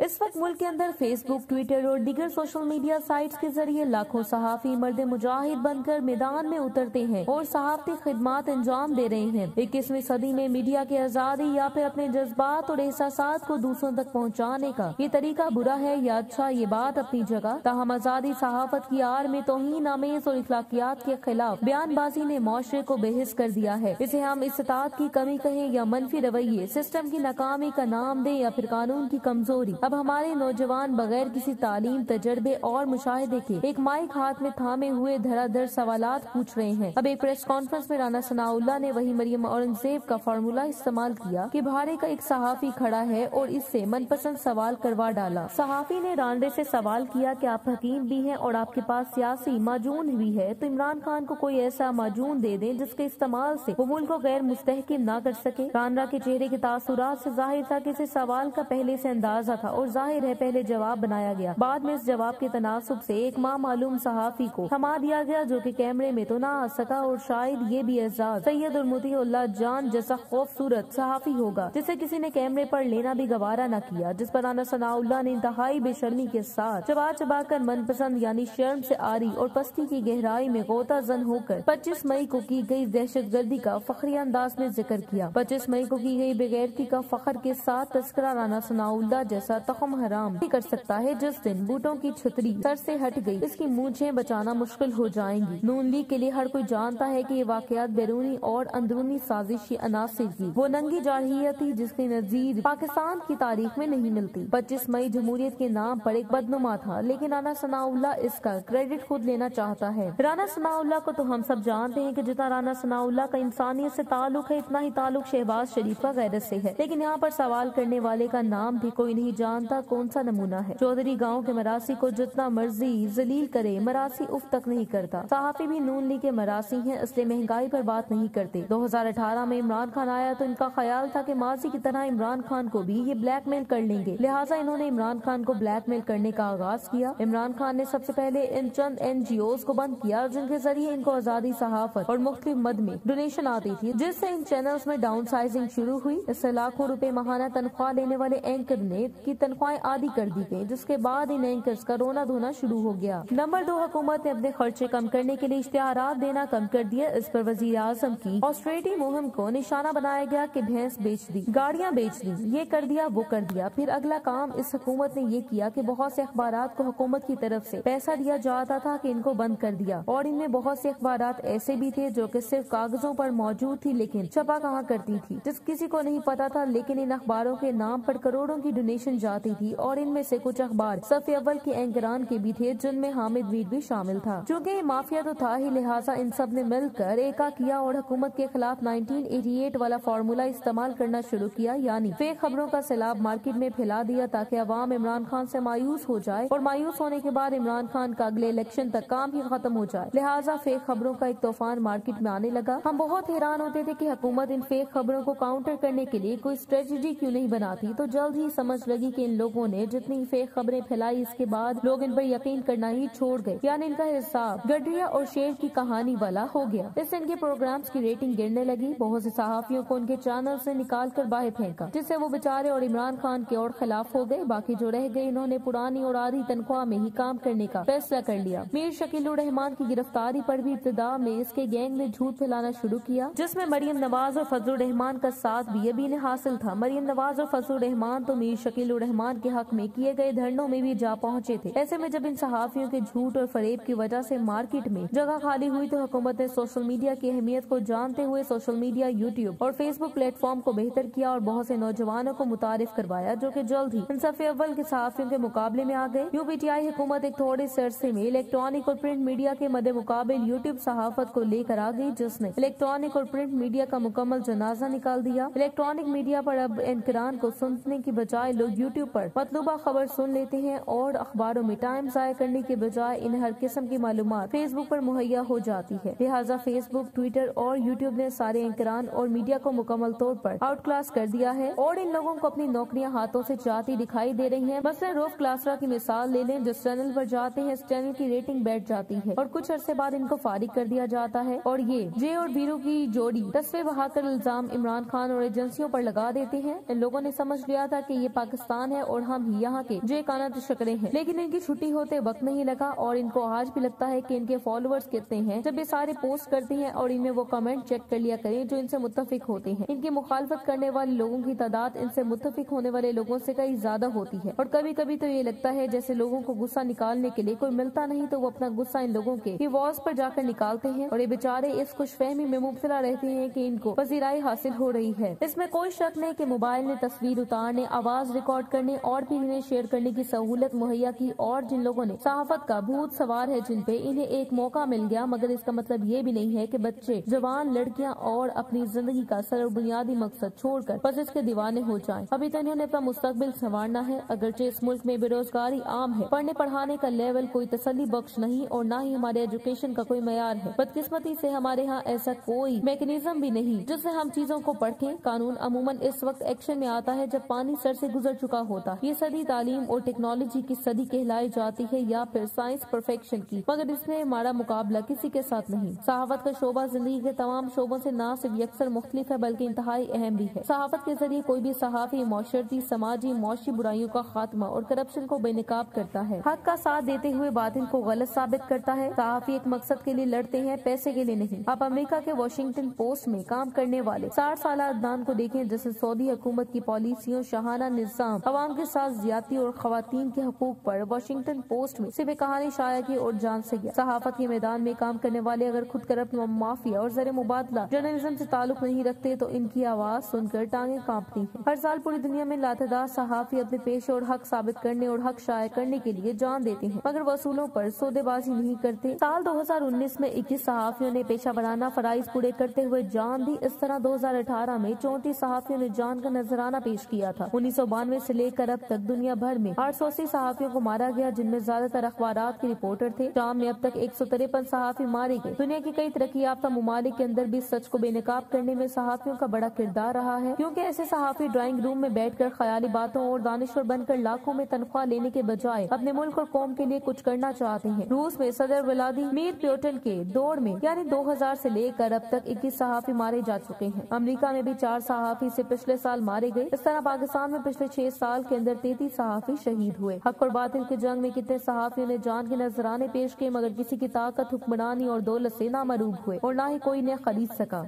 اس وقت ملک کے اندر فیس بک، ٹویٹر اور دیگر سوشل میڈیا سائٹس کے ذریعے لاکھوں صحافی مرد مجاہد بن کر میدان میں اترتے ہیں اور صحافتی خدمات انجام دے رہے ہیں۔ 21ویں صدی میں میڈیا کی آزادی یا پھر اپنے جذبات اور احساسات کو دوسروں تک پہنچانے کا یہ طریقہ برا ہے یا اچھا، یہ بات اپنی جگہ، تاہم آزادی صحافت کی آڑ میں توہین آمیز اور اخلاقیات کے خلاف بیان بازی نے معاشرے کو بے حس کر دیا ہے۔ اسے ہم استطاعت کی کمی کہیں یا منفی رویے، سسٹم کی ناکامی کا نام دیں یا پھر قانون کی کمزوری، اب ہمارے نوجوان بغیر کسی تعلیم، تجربے اور مشاہدے کے ایک مائک ہاتھ میں تھامے ہوئے دھڑا دھڑ سوالات پوچھ رہے ہیں۔ اب ایک پریس کانفرنس میں رانا ثناء اللہ نے وہی مریم اورنگزیب کا فارمولہ استعمال کیا کہ بھارے کا ایک صحافی کھڑا ہے اور اس سے من پسند سوال کروا ڈالا۔ صحافی نے رانڈے سے سوال کیا کہ آپ حکیم بھی ہیں اور آپ کے پاس سیاسی معجون بھی ہے، تو عمران خان کو کوئی ایسا معجون دے دیں جس کے استعمال سے وہ ملک کو غیر مستحکم نہ کر سکے۔ رانا کے چہرے کے تاثرات سے ظاہر تھا کہ اسے سوال کا پہلے سے اندازہ تھا اور ظاہر ہے پہلے جواب بنایا گیا، بعد میں اس جواب کے تناسب سے ایک معلوم صحافی کو تھما دیا گیا جو کہ کیمرے میں تو نہ آ سکا، اور شاید یہ بھی اعزاز سید المطیع اللہ جان جیسا خوبصورت صحافی ہوگا جسے کسی نے کیمرے پر لینا بھی گوارا نہ کیا، جس پر رانا ثناء اللہ نے انتہائی بے شرمی کے ساتھ چبا چبا کر من پسند یعنی شرم سے آری اور پستی کی گہرائی میں غوطہ زن ہو کر 25 مئی کو کی گئی دہشت گردی کا فخری انداز میں ذکر کیا۔ 25 مئی کو کی گئی بغیرتی کا فخر کے ساتھ تذکرہ رانا ثناء اللہ جیسا تخم حرام نہیں کر سکتا ہے جس دن بوٹوں کی چھتری سر سے ہٹ گئی اس کی مونچھیں بچانا مشکل ہو جائیں گی۔ نون لیگ کے لیے ہر کوئی جانتا ہے کہ یہ واقعات بیرونی اور اندرونی سازشی عناصر کی وہ ننگی جارحیت تھی جس کی نظیر پاکستان کی تاریخ میں نہیں ملتی۔ 25 مئی جمہوریت کے نام پر ایک بدنما تھا، لیکن رانا ثناء اللہ اس کا کریڈٹ خود لینا چاہتا ہے۔ رانا ثناء اللہ کو تو ہم سب جانتے ہیں کہ جتنا رانا ثناء اللہ کا انسانیت سے تعلق ہے اتنا ہی تعلق شہباز شریف کا غیرت سے ہے، لیکن یہاں پر سوال کرنے والے کا نام بھی کوئی نہیں جانتا کون سا نمونہ ہے۔ چودھری گاؤں کے مراسی کو جتنا مرضی ذلیل کرے مراسی اف تک نہیں کرتا۔ صحافی بھی نون لیگ کے مراسی ہیں، اس لیے مہنگائی پر بات نہیں کرتے۔ 2018 میں عمران خان آیا تو ان کا خیال تھا کہ ماضی کی طرح عمران خان کو بھی یہ بلیک میل کر لیں گے، لہٰذا انہوں نے عمران خان کو بلیک میل کرنے کا آغاز کیا۔ عمران خان نے سب سے پہلے ان چند NGOs کو بند کیا جن کے ذریعے ان کو آزادی صحافت اور مختلف مد میں ڈونیشن آتی تھی، جس سے ان چینلز میں ڈاؤن سائزنگ شروع ہوئی۔ اس سے لاکھوں روپے ماہانہ تنخواہ لینے والے اینکر نے کی تنخواہیں عادی کر دی گئی، جس کے بعد ان اینکرز کا رونا دھونا شروع ہو گیا۔ نمبر 2، حکومت نے اپنے خرچے کم کرنے کے لیے اشتہارات دینا کم کر دیا۔ اس پر وزیر اعظم کی آسٹریٹی مہم کو نشانہ بنایا گیا کہ بھینس بیچ دی، گاڑیاں بیچ دی، یہ کر دیا وہ کر دیا۔ پھر اگلا کام اس حکومت نے یہ کیا کہ بہت سے اخبارات کو حکومت کی طرف سے پیسہ دیا جاتا تھا کہ ان کو بند کر دیا، اور ان میں بہت سے اخبارات ایسے بھی تھے جو کہ صرف کاغذوں پر موجود تھی لیکن چھپا کہاں کرتی تھی، جس کسی کو نہیں پتا تھا، لیکن ان اخباروں کے نام پر کروڑوں کی ڈونیشن جاتی تھی، اور ان میں سے کچھ اخبار صف اول کے اینکران کے بھی تھے جن میں حامد ویر بھی شامل تھا۔ چونکہ یہ مافیا تو تھا ہی، لہٰذا ان سب نے مل کر ایکا کیا اور حکومت کے خلاف 1988 والا فارمولہ استعمال کرنا شروع کیا، یعنی فیک خبروں کا سیلاب مارکیٹ میں پھیلا دیا تاکہ عوام عمران خان سے مایوس ہو جائے، اور مایوس ہونے کے بعد عمران خان کا اگلے الیکشن تک کام ہی ختم ہو جائے، لہٰذا فیک خبروں کا ایک طوفان مارکیٹ میں آنے لگا۔ ہم بہت حیران ہوتے تھے کہ حکومت ان فیک خبروں کو کاؤنٹر کرنے کے لیے کوئی اسٹریٹجی کیوں نہیں بناتی، تو جلد ہی سمجھ لگی کہ ان لوگوں نے جتنی فیک خبریں پھیلائی اس کے بعد لوگ ان پر یقین کرنا ہی چھوڑ گئے، یعنی ان کا حساب گڈریا اور شیر کی کہانی والا ہو گیا۔ اس سے ان کے پروگرامز کی ریٹنگ گرنے لگی، بہت سے صحافیوں کو ان کے چینل سے نکال کر باہر پھینکا، جس سے وہ بیچارے اور عمران خان کے اور خلاف ہو گئے۔ باقی جو رہ گئے انہوں نے پرانی اور آدھی تنخواہ میں ہی کام کرنے کا فیصلہ کر لیا۔ میر شکیل الرحمان کی گرفتاری پر بھی ابتدا میں اس کے گینگ نے جھوٹ پھیلانا شروع کیا، جس میں مریم نواز اور فضل الرحمان کا ساتھ بھی یبین حاصل تھا۔ مریم نواز اور فضل الرحمان تو میر شکیل الرحمان کے حق میں کیے گئے دھرنوں میں بھی جا پہنچے تھے۔ ایسے میں جب ان صحافیوں کے جھوٹ اور فریب کی وجہ سے مارکیٹ میں جگہ خالی ہوئی تو حکومت نے سوشل میڈیا کی اہمیت کو جانتے ہوئے سوشل میڈیا، یوٹیوب اور فیس بک پلیٹ فارم کو بہتر کیا اور بہت سے نوجوانوں کو متعارف کروایا جو کہ جلد ہی ان صف اول کے صحافیوں کے مقابلے میں آ گئے۔ UPTI حکومت ایک تھوڑے سے عرصے میں الیکٹرانک اور پرنٹ میڈیا کے مد مقابل یوٹیوب صحافت کو لے کر آ گئی، جس نے الیکٹرانک اور پرنٹ میڈیا کا مکمل جنازہ نکال دیا۔ الیکٹرانک میڈیا پر اب اینکران کو سننے کی بجائے لوگ یوٹیوب پر مطلوبہ خبر سن لیتے ہیں، اور اخباروں میں ٹائم ضائع کرنے کے بجائے انہیں ہر قسم کی معلومات فیس بک پر مہیا ہو جاتی ہے، لہٰذا فیس بک، ٹویٹر اور یوٹیوب نے سارے اینکران اور میڈیا کو مکمل طور پر آؤٹ کلاس کر دیا ہے، اور ان لوگوں کو اپنی نوکریاں ہاتھوں سے جاتی دکھائی دے رہی ہیں۔ مثلا روف کلاسرا کی مثال لے لیں، جس چینل پر جاتے ہیں اس چینل کی ریٹنگ بیٹھ جاتی ہے اور کچھ عرصے بعد ان کو فارغ کر دیا جاتا ہے، اور یہ جے اور ویرو کی جوڑی تصویر بہا کر الزام عمران خان اور ایجنسیوں پر لگا دیتے ہیں۔ ان لوگوں نے سمجھ لیا تھا کہ یہ پاکستان ہے ہے اور ہم ہی یہاں کے جے کانت شکرے ہیں، لیکن ان کی چھٹی ہوتے وقت نہیں لگا اور ان کو آج بھی لگتا ہے کہ ان کے فالوورز کتنے ہیں جب یہ سارے پوسٹ کرتے ہیں اور ان میں وہ کمنٹ چیک کر لیا کریں جو ان سے متفق ہوتے ہیں۔ ان کی مخالفت کرنے والے لوگوں کی تعداد ان سے متفق ہونے والے لوگوں سے کئی زیادہ ہوتی ہے، اور کبھی کبھی تو یہ لگتا ہے جیسے لوگوں کو غصہ نکالنے کے لیے کوئی ملتا نہیں تو وہ اپنا غصہ ان لوگوں کے والز پر جا کر نکالتے ہیں، اور یہ بیچارے اس خوش فہمی میں مبتلا رہتے ہیں کہ ان کو پذیرائی حاصل ہو رہی ہے۔ اس میں کوئی شک نہیں کہ موبائل نے تصویر اتارنے، آواز ریکارڈ کرنے اور پھر انہیں شیئر کرنے کی سہولت مہیا کی، اور جن لوگوں نے صحافت کا بھوت سوار ہے جن پہ انہیں ایک موقع مل گیا، مگر اس کا مطلب یہ بھی نہیں ہے کہ بچے، جوان، لڑکیاں اور اپنی زندگی کا سر و بنیادی مقصد چھوڑ کر بس اس کے دیوانے ہو جائیں۔ ابھی تو انہوں نے اپنا مستقبل سنوارنا ہے، اگرچہ اس ملک میں بے روزگاری عام ہے، پڑھنے پڑھانے کا لیول کوئی تسلی بخش نہیں اور نہ ہی ہمارے ایجوکیشن کا کوئی معیار ہے۔ بدقسمتی سے ہمارے ہاں ایسا کوئی میکینزم بھی نہیں جس سے ہم چیزوں کو پرکھیں۔ قانون عموماً اس وقت ایکشن میں آتا ہے جب پانی سر سے گزر چکا ہوتا۔ یہ صدی تعلیم اور ٹیکنالوجی کی صدی کہلائی جاتی ہے یا پھر سائنس پرفیکشن کی، مگر اس میں ہمارا مقابلہ کسی کے ساتھ نہیں۔ صحافت کا شعبہ زندگی کے تمام شعبوں سے نہ صرف یکسر مختلف ہے بلکہ انتہائی اہم بھی ہے۔ صحافت کے ذریعے کوئی بھی صحافی معاشرتی، سماجی، معاشی برائیوں کا خاتمہ اور کرپشن کو بے نقاب کرتا ہے، حق کا ساتھ دیتے ہوئے باطل کو غلط ثابت کرتا ہے۔ صحافی ایک مقصد کے لیے لڑتے ہیں، پیسے کے لیے نہیں۔ آپ امریکہ کے واشنگٹن پوسٹ میں کام کرنے والے 60 سالہ عدنان کو دیکھیں جس نے سعودی حکومت کی پالیسیوں، شاہانہ نظام، عوام کے ساتھ زیادتی اور خواتین کے حقوق پر واشنگٹن پوسٹ میں صرف ایک کہانی شائع کی اور جان سے گیا۔ صحافت کے میدان میں کام کرنے والے اگر خود کرپٹ مافیا اور زر مبادلہ جرنلزم سے تعلق نہیں رکھتے تو ان کی آواز سن کر ٹانگیں کانپتی ہیں۔ ہر سال پوری دنیا میں لاتعداد صحافی اپنے پیشے اور حق ثابت کرنے اور حق شائع کرنے کے لیے جان دیتے ہیں، مگر وصولوں پر سودے بازی نہیں کرتے۔ سال 2019 میں 21 صحافیوں نے پیشہ ورانہ فرائض پورے کرتے ہوئے جان دی۔ اس طرح 2018 میں 34 صحافیوں نے جان کا نذرانہ پیش کیا تھا۔ 1992 سے لے کر اب تک دنیا بھر میں 880 صحافیوں کو مارا گیا، جن میں زیادہ تر اخبارات کے رپورٹر تھے۔ شام میں اب تک 153 صحافی مارے گئے۔ دنیا کی کئی ترقی یافتہ ممالک کے اندر بھی سچ کو بے نقاب کرنے میں صحافیوں کا بڑا کردار رہا ہے، کیونکہ ایسے صحافی ڈرائنگ روم میں بیٹھ کر خیالی باتوں اور دانشور بن کر لاکھوں میں تنخواہ لینے کے بجائے اپنے ملک اور قوم کے لیے کچھ کرنا چاہتے ہیں۔ روس میں صدر ولادیمیر پوٹن کے دور میں یعنی 2000 سے لے کر اب تک 21 صحافی مارے جا چکے ہیں۔ امریکہ میں بھی 4 صحافی سے پچھلے سال مارے گئے۔ اس طرح پاکستان میں پچھلے 6 سال کے اندر 33 صحافی شہید ہوئے۔ حق اور باطل کی جنگ میں کتنے صحافیوں نے جان کے نذرانے پیش کیے، مگر کسی کی طاقت، حکمرانی اور دولت سے نہ مروب ہوئے اور نہ ہی کوئی انہیں خرید سکا۔